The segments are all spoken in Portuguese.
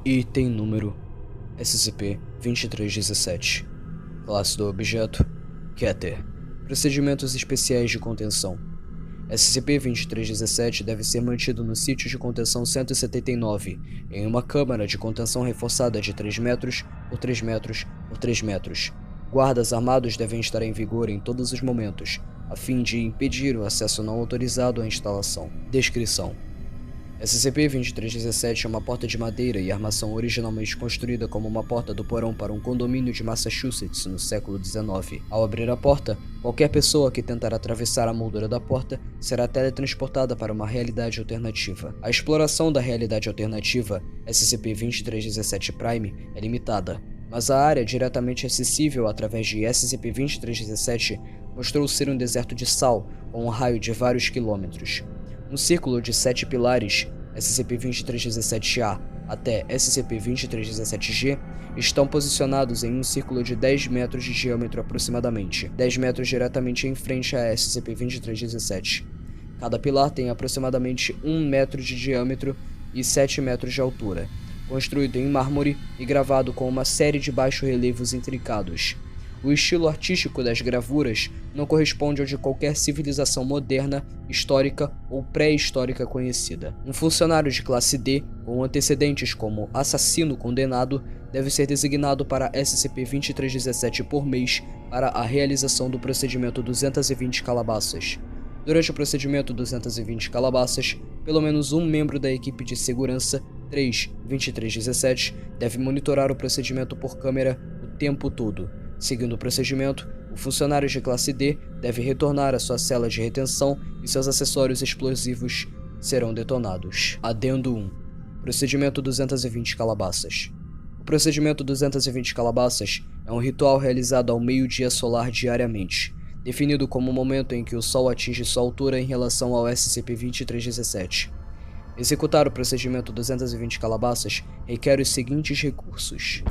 Item número SCP-2317. Classe do objeto: Keter. Procedimentos especiais de contenção. SCP-2317 deve ser mantido no sítio de contenção 179, em uma câmara de contenção reforçada de 3 metros por 3 metros por 3 metros. Guardas armados devem estar em vigor em todos os momentos, a fim de impedir o acesso não autorizado à instalação. Descrição: SCP-2317 é uma porta de madeira e armação originalmente construída como uma porta do porão para um condomínio de Massachusetts no século XIX. Ao abrir a porta, qualquer pessoa que tentar atravessar a moldura da porta será teletransportada para uma realidade alternativa. A exploração da realidade alternativa, SCP-2317 Prime, é limitada, mas a área diretamente acessível através de SCP-2317 mostrou ser um deserto de sal com um raio de vários quilômetros. Um círculo de 7 pilares, SCP-2317-A até SCP-2317-G, estão posicionados em um círculo de 10 metros de diâmetro aproximadamente, 10 metros diretamente em frente a SCP-2317. Cada pilar tem aproximadamente 1 metro de diâmetro e 7 metros de altura, construído em mármore e gravado com uma série de baixo-relevos intricados. O estilo artístico das gravuras não corresponde ao de qualquer civilização moderna, histórica ou pré-histórica conhecida. Um funcionário de classe D, com antecedentes como assassino condenado, deve ser designado para SCP-2317 por mês para a realização do procedimento 220 Calabasas. Durante o procedimento 220 Calabasas, pelo menos um membro da equipe de segurança 3-2317 deve monitorar o procedimento por câmera o tempo todo. Seguindo o procedimento, o funcionário de classe D deve retornar à sua cela de retenção e seus acessórios explosivos serão detonados. Adendo 1. Procedimento 220 Calabasas. O procedimento 220 Calabasas é um ritual realizado ao meio-dia solar diariamente, definido como o momento em que o Sol atinge sua altura em relação ao SCP-2317. Executar o procedimento 220 Calabasas requer os seguintes recursos: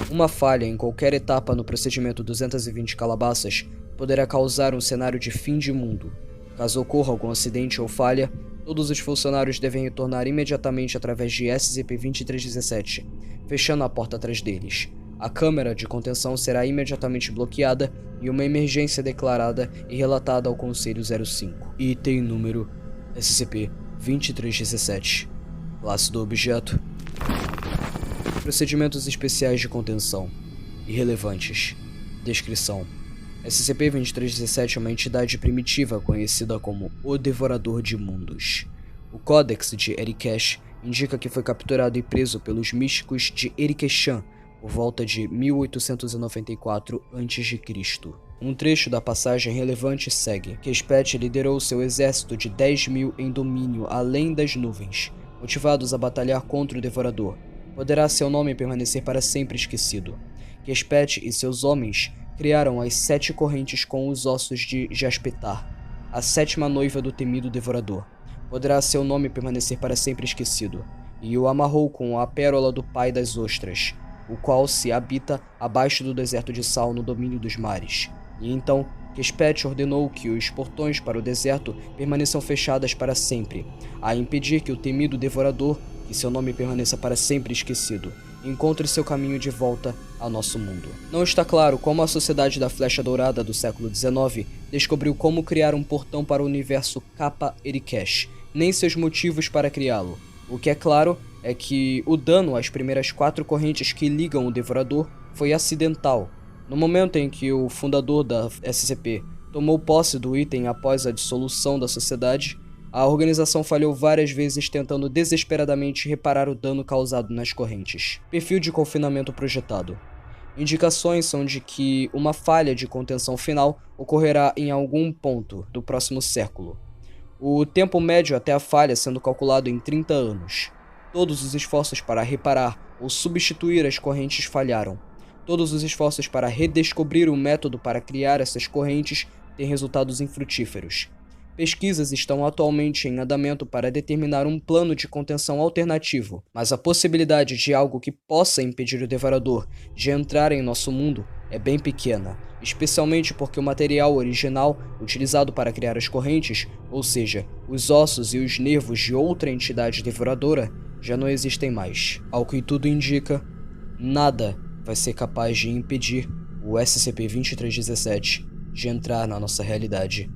uma falha em qualquer etapa no procedimento 220 Calabasas poderá causar um cenário de fim de mundo. Caso ocorra algum acidente ou falha, todos os funcionários devem retornar imediatamente através de SCP-2317, fechando a porta atrás deles. A câmara de contenção será imediatamente bloqueada e uma emergência declarada e relatada ao Conselho 05. Item número SCP-2317. Classe do objeto: procedimentos especiais de contenção. Irrelevantes. Descrição: SCP-2317 é uma entidade primitiva conhecida como o Devorador de Mundos. O Códex de Erikesh indica que foi capturado e preso pelos místicos de Erikeshan por volta de 1894 a.C. Um trecho da passagem relevante segue: Kespet liderou seu exército de 10.000 em domínio além das nuvens, motivados a batalhar contra o Devorador. Poderá seu nome permanecer para sempre esquecido. Kespet e seus homens criaram as 7 correntes com os ossos de Jaspetar, a 7ª noiva do temido Devorador. Poderá seu nome permanecer para sempre esquecido, e o amarrou com a pérola do Pai das Ostras, o qual se habita abaixo do deserto de sal no domínio dos mares. E então, Kespet ordenou que os portões para o deserto permaneçam fechadas para sempre, a impedir que o temido Devorador, que seu nome permaneça para sempre esquecido, encontre seu caminho de volta ao nosso mundo. Não está claro como a Sociedade da Flecha Dourada do século XIX descobriu como criar um portão para o universo Kappa Erikesh, nem seus motivos para criá-lo. O que é claro é que o dano às primeiras 4 correntes que ligam o Devorador foi acidental. No momento em que o fundador da SCP tomou posse do item após a dissolução da sociedade, a organização falhou várias vezes tentando desesperadamente reparar o dano causado nas correntes. Perfil de confinamento projetado. Indicações são de que uma falha de contenção final ocorrerá em algum ponto do próximo século. O tempo médio até a falha sendo calculado em 30 anos. Todos os esforços para reparar ou substituir as correntes falharam. Todos os esforços para redescobrir o método para criar essas correntes têm resultados infrutíferos. Pesquisas estão atualmente em andamento para determinar um plano de contenção alternativo, mas a possibilidade de algo que possa impedir o Devorador de entrar em nosso mundo é bem pequena, especialmente porque o material original utilizado para criar as correntes, ou seja, os ossos e os nervos de outra entidade devoradora, já não existem mais. Ao que tudo indica, nada vai ser capaz de impedir o SCP-2317 de entrar na nossa realidade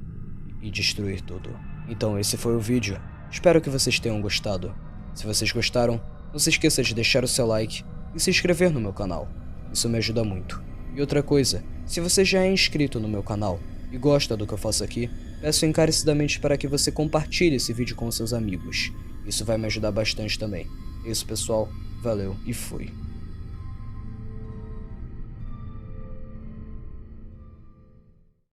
e destruir tudo. Então esse foi o vídeo, espero que vocês tenham gostado. Se vocês gostaram, não se esqueça de deixar o seu like e se inscrever no meu canal, isso me ajuda muito. E outra coisa, se você já é inscrito no meu canal e gosta do que eu faço aqui, peço encarecidamente para que você compartilhe esse vídeo com seus amigos, isso vai me ajudar bastante também. É isso pessoal, valeu e fui.